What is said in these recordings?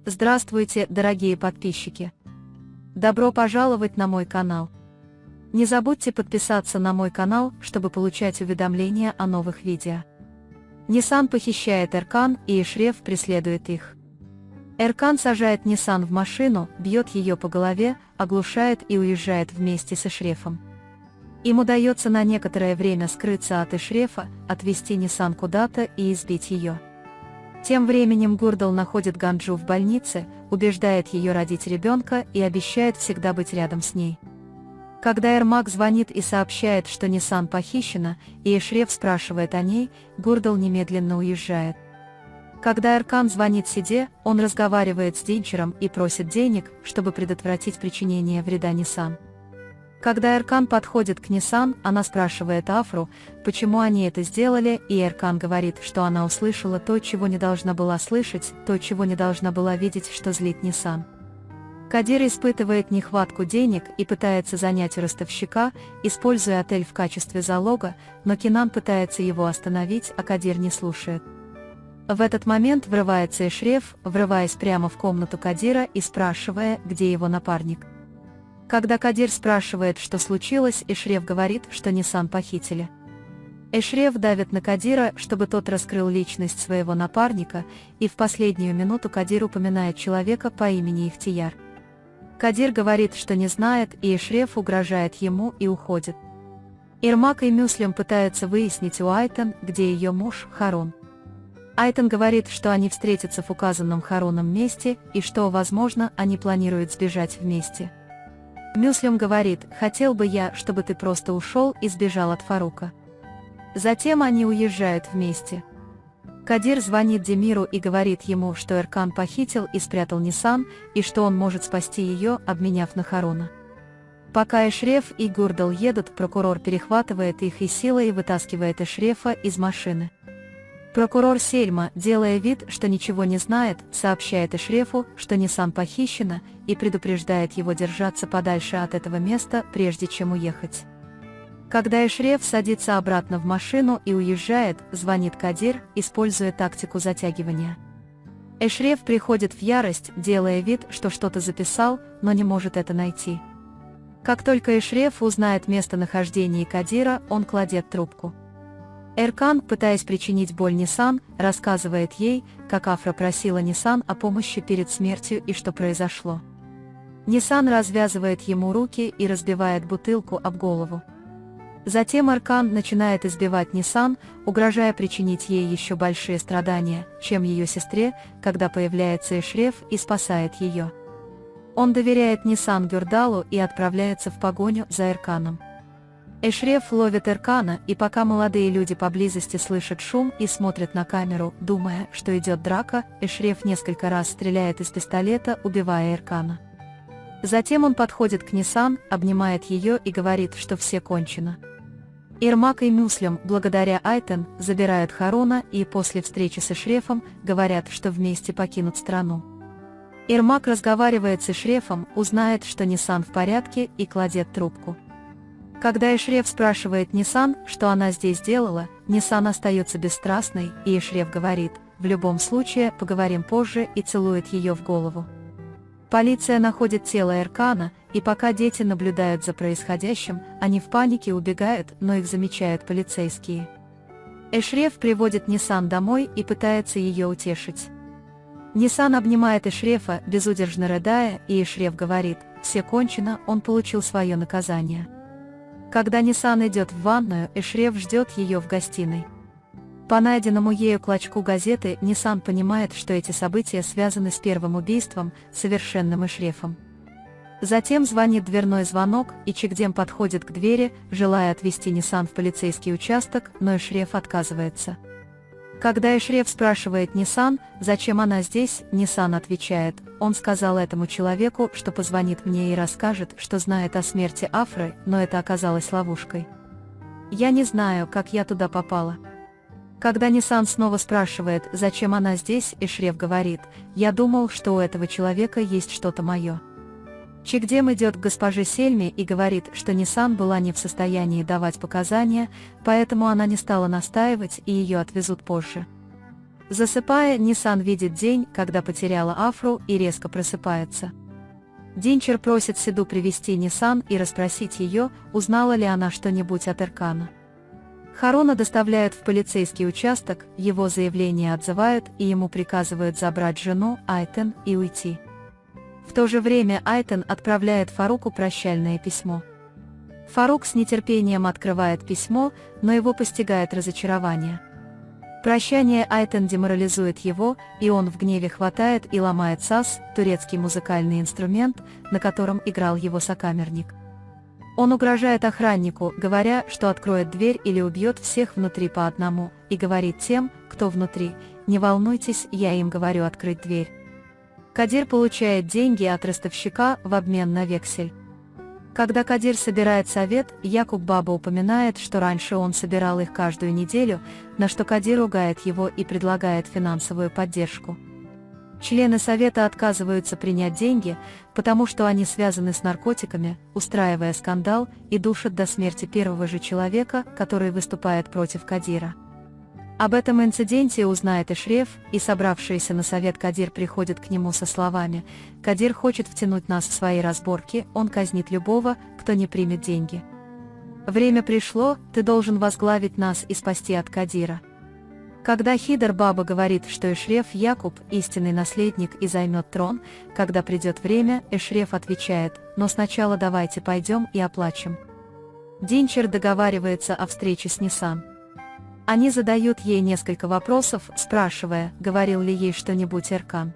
Здравствуйте, дорогие подписчики! Добро пожаловать на мой канал. Не забудьте подписаться на мой канал, чтобы получать уведомления о новых видео. Nissan похищает Эркан, и Эшреф преследует их. Эркан сажает Nissan в машину, бьет ее по голове, оглушает и уезжает вместе с Эшрефом. Им удается на некоторое время скрыться от Эшрефа, отвезти Nissan куда-то и избить ее. Тем временем Гурдал находит Ганджу в больнице, убеждает ее родить ребенка и обещает всегда быть рядом с ней. Когда Эрмак звонит и сообщает, что Nissan похищена, и Эшреф спрашивает о ней, Гурдал немедленно уезжает. Когда Эркан звонит Сиде, он разговаривает с Динчером и просит денег, чтобы предотвратить причинение вреда Nissan. Когда Эркан подходит к Nissan, она спрашивает Афру, почему они это сделали, и Эркан говорит, что она услышала то, чего не должна была слышать, то, чего не должна была видеть, что злит Nissan. Кадир испытывает нехватку денег и пытается занять у ростовщика, используя отель в качестве залога, но Кинан пытается его остановить, а Кадир не слушает. В этот момент врывается Эшреф, врываясь прямо в комнату Кадира и спрашивая, где его напарник. Когда Кадир спрашивает, что случилось, Эшреф говорит, что Nissan похитили. Эшреф давит на Кадира, чтобы тот раскрыл личность своего напарника, и в последнюю минуту Кадир упоминает человека по имени Ихтияр. Кадир говорит, что не знает, и Эшреф угрожает ему и уходит. Эрмак и Мюслим пытаются выяснить у Айтан, где ее муж, Харун. Айтан говорит, что они встретятся в указанном Харуном месте, и что, возможно, они планируют сбежать вместе. Мюслим говорит, хотел бы я, чтобы ты просто ушел и сбежал от Фарука. Затем они уезжают вместе. Кадир звонит Демиру и говорит ему, что Эркан похитил и спрятал Nissan, и что он может спасти ее, обменяв на Харуна. Пока Эшреф и Гурдал едут, прокурор перехватывает их и силой вытаскивает Эшрефа из машины. Прокурор Сельма, делая вид, что ничего не знает, сообщает Эшрефу, что Nissan похищена, и предупреждает его держаться подальше от этого места, прежде чем уехать. Когда Эшреф садится обратно в машину и уезжает, звонит Кадир, используя тактику затягивания. Эшреф приходит в ярость, делая вид, что что-то записал, но не может это найти. Как только Эшреф узнает местонахождение Кадира, он кладет трубку. Эркан, пытаясь причинить боль Nissan, рассказывает ей, как Афра просила Nissan о помощи перед смертью и что произошло. Nissan развязывает ему руки и разбивает бутылку об голову. Затем Эркан начинает избивать Nissan, угрожая причинить ей еще большие страдания, чем ее сестре, когда появляется Эшреф и спасает ее. Он доверяет Nissan Гурдалу и отправляется в погоню за Эрканом. Эшреф ловит Эркана, и пока молодые люди поблизости слышат шум и смотрят на камеру, думая, что идет драка, Эшреф несколько раз стреляет из пистолета, убивая Эркана. Затем он подходит к Nissan, обнимает ее и говорит, что все кончено. Эрмак и Мюслим, благодаря Айтен, забирают Харуна и после встречи с Эшрефом говорят, что вместе покинут страну. Эрмак разговаривает с Эшрефом, узнает, что Nissan в порядке, и кладет трубку. Когда Эшреф спрашивает Nissan, что она здесь делала, Nissan остается бесстрастной, и Эшреф говорит, в любом случае, поговорим позже, и целует ее в голову. Полиция находит тело Эркана, и пока дети наблюдают за происходящим, они в панике убегают, но их замечают полицейские. Эшреф приводит Nissan домой и пытается ее утешить. Nissan обнимает Эшрефа, безудержно рыдая, и Эшреф говорит, все кончено, он получил свое наказание. Когда Nissan идет в ванную, Эшреф ждет ее в гостиной. По найденному ею клочку газеты Nissan понимает, что эти события связаны с первым убийством, совершенным Эшрефом. Затем звонит дверной звонок, и Чикдем подходит к двери, желая отвезти Nissan в полицейский участок, но Эшреф отказывается. Когда Эшреф спрашивает Nissan, зачем она здесь, Nissan отвечает, он сказал этому человеку, что позвонит мне и расскажет, что знает о смерти Афры, но это оказалось ловушкой. Я не знаю, как я туда попала. Когда Nissan снова спрашивает, зачем она здесь, Эшреф говорит, я думал, что у этого человека есть что-то мое. Чикдем идет к госпоже Сельме и говорит, что Nissan была не в состоянии давать показания, поэтому она не стала настаивать и ее отвезут позже. Засыпая, Нисан видит день, когда потеряла Афру, и резко просыпается. Динчер просит Сиду привести Нисан и расспросить ее, узнала ли она что-нибудь от Эркана. Харуна доставляют в полицейский участок, его заявление отзывают и ему приказывают забрать жену, Айтен, и уйти. В то же время Айтен отправляет Фаруку прощальное письмо. Фарук с нетерпением открывает письмо, но его постигает разочарование. Прощание Айтен деморализует его, и он в гневе хватает и ломает саз, турецкий музыкальный инструмент, на котором играл его сокамерник. Он угрожает охраннику, говоря, что откроет дверь или убьет всех внутри по одному, и говорит тем, кто внутри: «Не волнуйтесь, я им говорю открыть дверь». Кадир получает деньги от ростовщика в обмен на вексель. Когда Кадир собирает совет, Якуб Баба упоминает, что раньше он собирал их каждую неделю, на что Кадир ругает его и предлагает финансовую поддержку. Члены совета отказываются принять деньги, потому что они связаны с наркотиками, устраивая скандал, и душат до смерти первого же человека, который выступает против Кадира. Об этом инциденте узнает Эшреф, и собравшийся на совет Кадир приходит к нему со словами: «Кадир хочет втянуть нас в свои разборки, он казнит любого, кто не примет деньги. Время пришло, ты должен возглавить нас и спасти от Кадира». Когда Хидр Баба говорит, что Эшреф Якуб – истинный наследник и займет трон, когда придет время, Эшреф отвечает: «Но сначала давайте пойдем и оплачем». Динчер договаривается о встрече с Нисан. Они задают ей несколько вопросов, спрашивая, говорил ли ей что-нибудь Эркан.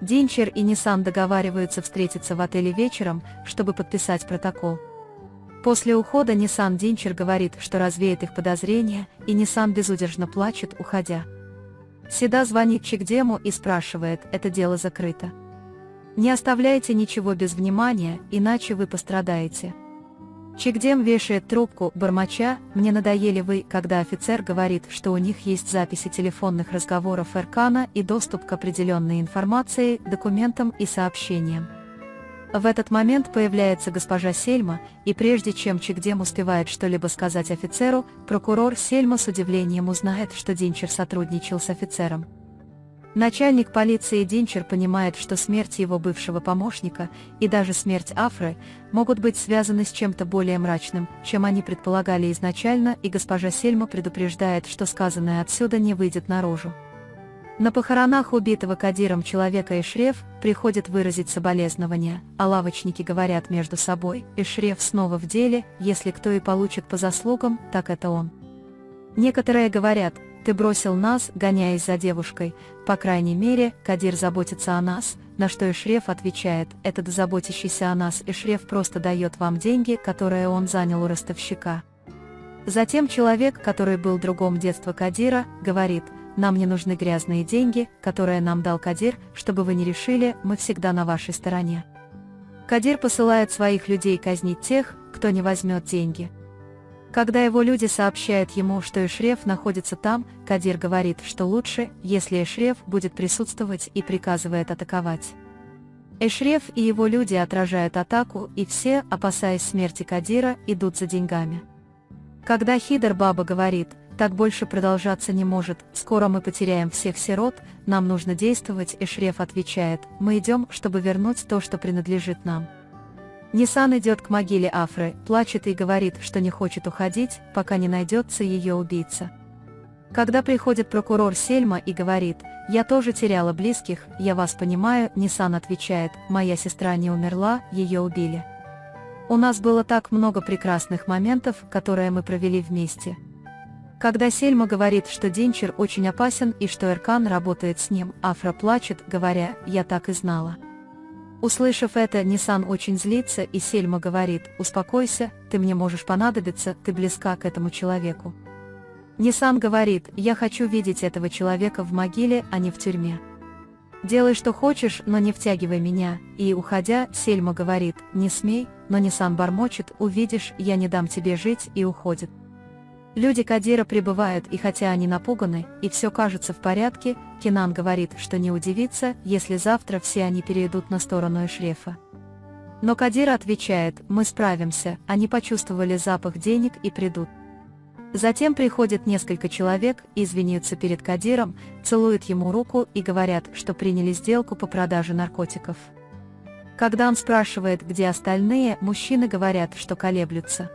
Динчер и Нисан договариваются встретиться в отеле вечером, чтобы подписать протокол. После ухода Нисан Динчер говорит, что развеет их подозрения, и Нисан безудержно плачет, уходя. Сида звонит Чикдему и спрашивает: «Это дело закрыто? Не оставляйте ничего без внимания, иначе вы пострадаете». Чикдем вешает трубку, бормоча: «Мне надоели вы», когда офицер говорит, что у них есть записи телефонных разговоров Эркана и доступ к определенной информации, документам и сообщениям. В этот момент появляется госпожа Сельма, и прежде чем Чикдем успевает что-либо сказать офицеру, прокурор Сельма с удивлением узнает, что Динчер сотрудничал с офицером. Начальник полиции Динчер понимает, что смерть его бывшего помощника и даже смерть Афры могут быть связаны с чем-то более мрачным, чем они предполагали изначально, и госпожа Сельма предупреждает, что сказанное отсюда не выйдет наружу. На похоронах убитого Кадиром человека Эшреф приходит выразить соболезнования, а лавочники говорят между собой: «Эшреф снова в деле, если кто и получит по заслугам, так это он». Некоторые говорят: «Ты бросил нас, гоняясь за девушкой, по крайней мере, Кадир заботится о нас», на что Эшреф отвечает: «Этот заботящийся о нас Эшреф просто дает вам деньги, которые он занял у ростовщика». Затем человек, который был другом детства Кадира, говорит: «Нам не нужны грязные деньги, которые нам дал Кадир, чтобы вы не решили, мы всегда на вашей стороне». Кадир посылает своих людей казнить тех, кто не возьмет деньги. Когда его люди сообщают ему, что Эшреф находится там, Кадир говорит, что лучше, если Эшреф будет присутствовать, и приказывает атаковать. Эшреф и его люди отражают атаку, и все, опасаясь смерти Кадира, идут за деньгами. Когда Хидр Баба говорит: «Так больше продолжаться не может, скоро мы потеряем всех сирот, нам нужно действовать», Эшреф отвечает: «Мы идем, чтобы вернуть то, что принадлежит нам». Нисан идет к могиле Афры, плачет и говорит, что не хочет уходить, пока не найдется ее убийца. Когда приходит прокурор Сельма и говорит: «Я тоже теряла близких, я вас понимаю», Нисан отвечает: «Моя сестра не умерла, ее убили. У нас было так много прекрасных моментов, которые мы провели вместе». Когда Сельма говорит, что Динчер очень опасен и что Эркан работает с ним, Афра плачет, говоря: «Я так и знала». Услышав это, Нисан очень злится, и Сельма говорит: «Успокойся, ты мне можешь понадобиться, ты близка к этому человеку». Нисан говорит: «Я хочу видеть этого человека в могиле, а не в тюрьме. Делай, что хочешь, но не втягивай меня», и, уходя, Сельма говорит: «Не смей», но Нисан бормочет: «Увидишь, я не дам тебе жить», и уходит. Люди Кадира прибывают, и хотя они напуганы, и все кажется в порядке, Кинан говорит, что не удивится, если завтра все они перейдут на сторону Эшрефа. Но Кадир отвечает: «Мы справимся», они почувствовали запах денег и придут. Затем приходит несколько человек и извиняются перед Кадиром, целуют ему руку и говорят, что приняли сделку по продаже наркотиков. Когда он спрашивает, где остальные, мужчины говорят, что колеблются.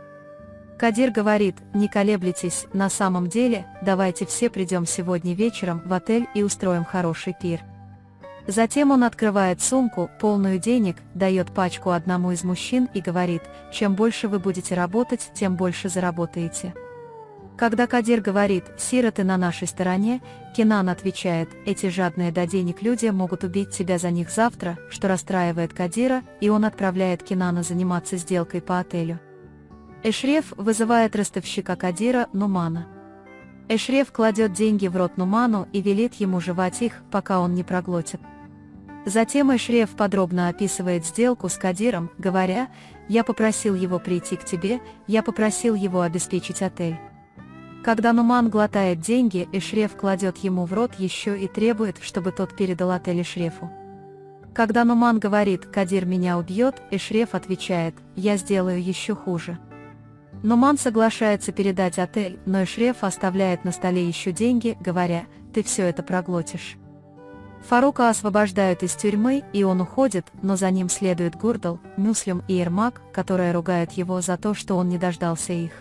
Кадир говорит: не колеблетесь, на самом деле, давайте все придем сегодня вечером в отель и устроим хороший пир. Затем он открывает сумку, полную денег, дает пачку одному из мужчин и говорит: чем больше вы будете работать, тем больше заработаете. Когда Кадир говорит: сироты на нашей стороне, Кенан отвечает: эти жадные до денег люди могут убить тебя за них завтра, что расстраивает Кадира, и он отправляет Кенана заниматься сделкой по отелю. Эшреф вызывает ростовщика Кадира, Нумана. Эшреф кладет деньги в рот Нуману и велит ему жевать их, пока он не проглотит. Затем Эшреф подробно описывает сделку с Кадиром, говоря: я попросил его прийти к тебе, я попросил его обеспечить отель. Когда Нуман глотает деньги, Эшреф кладет ему в рот еще и требует, чтобы тот передал отель Эшрефу. Когда Нуман говорит: Кадир меня убьет, Эшреф отвечает: я сделаю еще хуже. Нуман соглашается передать отель, но Эшреф оставляет на столе еще деньги, говоря: ты все это проглотишь. Фарука освобождают из тюрьмы, и он уходит, но за ним следует Гурдал, Мюслим и Ермак, которые ругают его за то, что он не дождался их.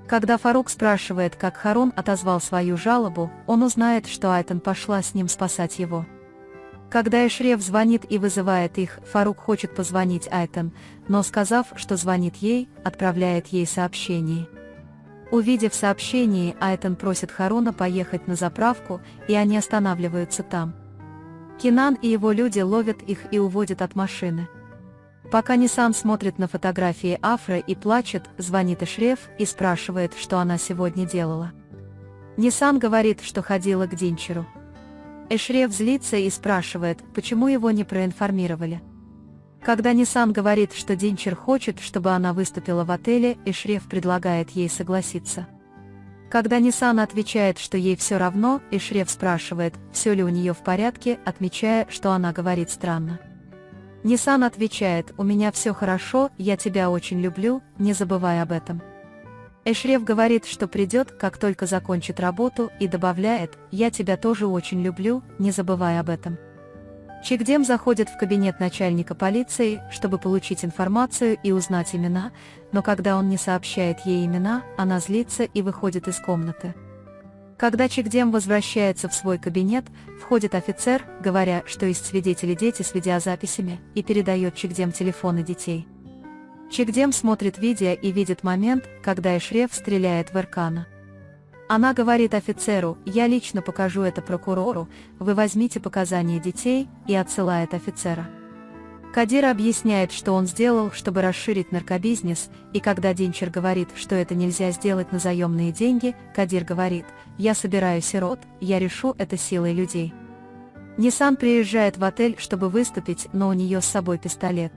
Когда Фарук спрашивает, как Харун отозвал свою жалобу, он узнает, что Айтан пошла с ним спасать его. Когда Эшреф звонит и вызывает их, Фарук хочет позвонить Айтан, но, сказав, что звонит ей, отправляет ей сообщение. Увидев сообщение, Айтан просит Харуна поехать на заправку, и они останавливаются там. Кенан и его люди ловят их и уводят от машины. Пока Нисан смотрит на фотографии Афры и плачет, звонит Эшреф и спрашивает, что она сегодня делала. Нисан говорит, что ходила к Динчеру. Эшреф злится и спрашивает, почему его не проинформировали. Когда Нисан говорит, что Динчер хочет, чтобы она выступила в отеле, Эшреф предлагает ей согласиться. Когда Нисан отвечает, что ей все равно, Эшреф спрашивает, все ли у нее в порядке, отмечая, что она говорит странно. Нисан отвечает: у меня все хорошо, я тебя очень люблю, не забывай об этом. Эшреф говорит, что придет, как только закончит работу, и добавляет: я тебя тоже очень люблю, не забывай об этом. Чигдем заходит в кабинет начальника полиции, чтобы получить информацию и узнать имена, но когда он не сообщает ей имена, она злится и выходит из комнаты. Когда Чигдем возвращается в свой кабинет, входит офицер, говоря, что есть свидетели дети с видеозаписями, и передает Чигдем телефоны детей. Чигдем смотрит видео и видит момент, когда Эшреф стреляет в Эркана. Она говорит офицеру: я лично покажу это прокурору, вы возьмите показания детей, и отсылает офицера. Кадир объясняет, что он сделал, чтобы расширить наркобизнес, и когда Динчер говорит, что это нельзя сделать на заемные деньги, Кадир говорит: я собираю сирот, я решу это силой людей. Нисан приезжает в отель, чтобы выступить, но у нее с собой пистолет.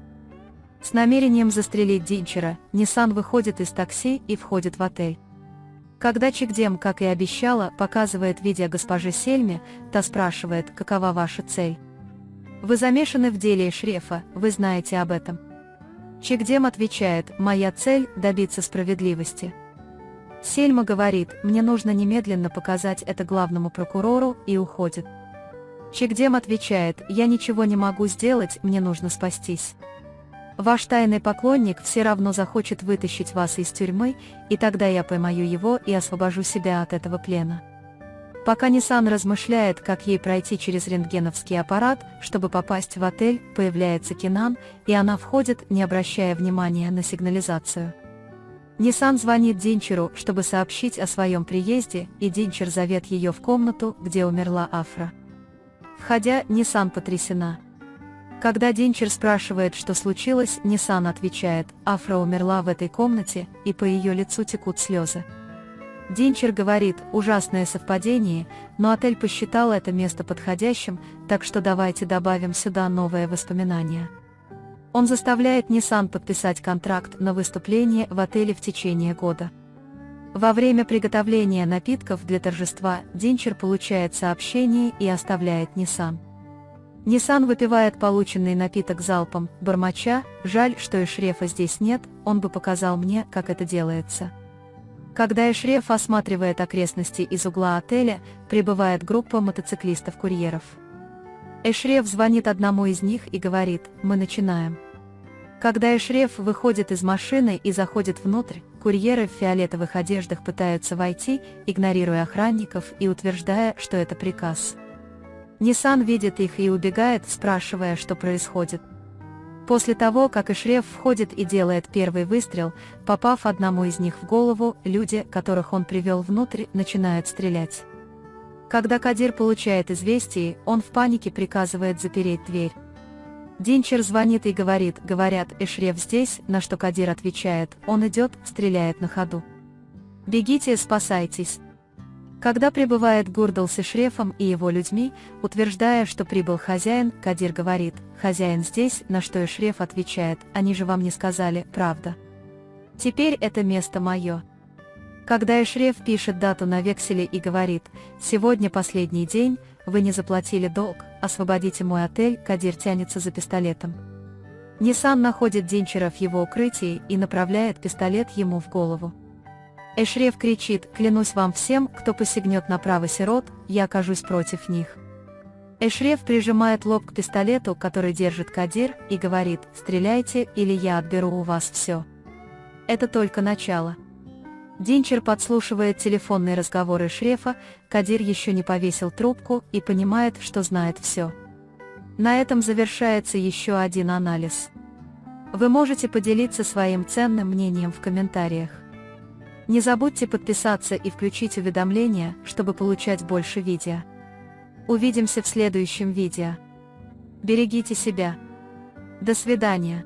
С намерением застрелить Динчера, Нисан выходит из такси и входит в отель. Когда Чигдем, как и обещала, показывает видео госпоже Сельме, та спрашивает: какова ваша цель? Вы замешаны в деле Эшрефа, вы знаете об этом. Чигдем отвечает: моя цель – добиться справедливости. Сельма говорит: мне нужно немедленно показать это главному прокурору, и уходит. Чигдем отвечает: я ничего не могу сделать, мне нужно спастись. Ваш тайный поклонник все равно захочет вытащить вас из тюрьмы, и тогда я поймаю его и освобожу себя от этого плена. Пока Нисан размышляет, как ей пройти через рентгеновский аппарат, чтобы попасть в отель, появляется Кенан, и она входит, не обращая внимания на сигнализацию. Нисан звонит Динчеру, чтобы сообщить о своем приезде, и Динчер зовет ее в комнату, где умерла Афра. Входя, Нисан потрясена. Когда Динчер спрашивает, что случилось, Нисан отвечает: Афра умерла в этой комнате, и по ее лицу текут слезы. Динчер говорит: ужасное совпадение, но отель посчитал это место подходящим, так что давайте добавим сюда новое воспоминание. Он заставляет Нисан подписать контракт на выступление в отеле в течение года. Во время приготовления напитков для торжества Динчер получает сообщение и оставляет Нисан. Нисан выпивает полученный напиток залпом, бормоча: жаль, что Эшрефа здесь нет, он бы показал мне, как это делается. Когда Эшреф осматривает окрестности из угла отеля, прибывает группа мотоциклистов-курьеров. Эшреф звонит одному из них и говорит: «Мы начинаем». Когда Эшреф выходит из машины и заходит внутрь, курьеры в фиолетовых одеждах пытаются войти, игнорируя охранников и утверждая, что это приказ. Ниссан видит их и убегает, спрашивая, что происходит. После того, как Эшреф входит и делает первый выстрел, попав одному из них в голову, люди, которых он привел внутрь, начинают стрелять. Когда Кадир получает известие, он в панике приказывает запереть дверь. Динчер звонит и говорят: «Эшреф здесь», на что Кадир отвечает: «Он идет», стреляет на ходу. «Бегите, спасайтесь». Когда прибывает Гурдал с Эшрефом и его людьми, утверждая, что прибыл хозяин, Кадир говорит: «Хозяин здесь», на что Эшреф отвечает: «Они же вам не сказали, правда? Теперь это место мое». Когда Эшреф пишет дату на векселе и говорит: «Сегодня последний день, вы не заплатили долг, освободите мой отель», Кадир тянется за пистолетом. Ниссан находит Динчера в его укрытии и направляет пистолет ему в голову. Эшреф кричит: «Клянусь вам всем, кто посягнет на право сирот, я окажусь против них». Эшреф прижимает лоб к пистолету, который держит Кадир, и говорит: «Стреляйте, или я отберу у вас все». Это только начало. Динчер подслушивает телефонные разговоры Эшрефа, Кадир еще не повесил трубку и понимает, что знает все. На этом завершается еще один анализ. Вы можете поделиться своим ценным мнением в комментариях. Не забудьте подписаться и включить уведомления, чтобы получать больше видео. Увидимся в следующем видео. Берегите себя. До свидания.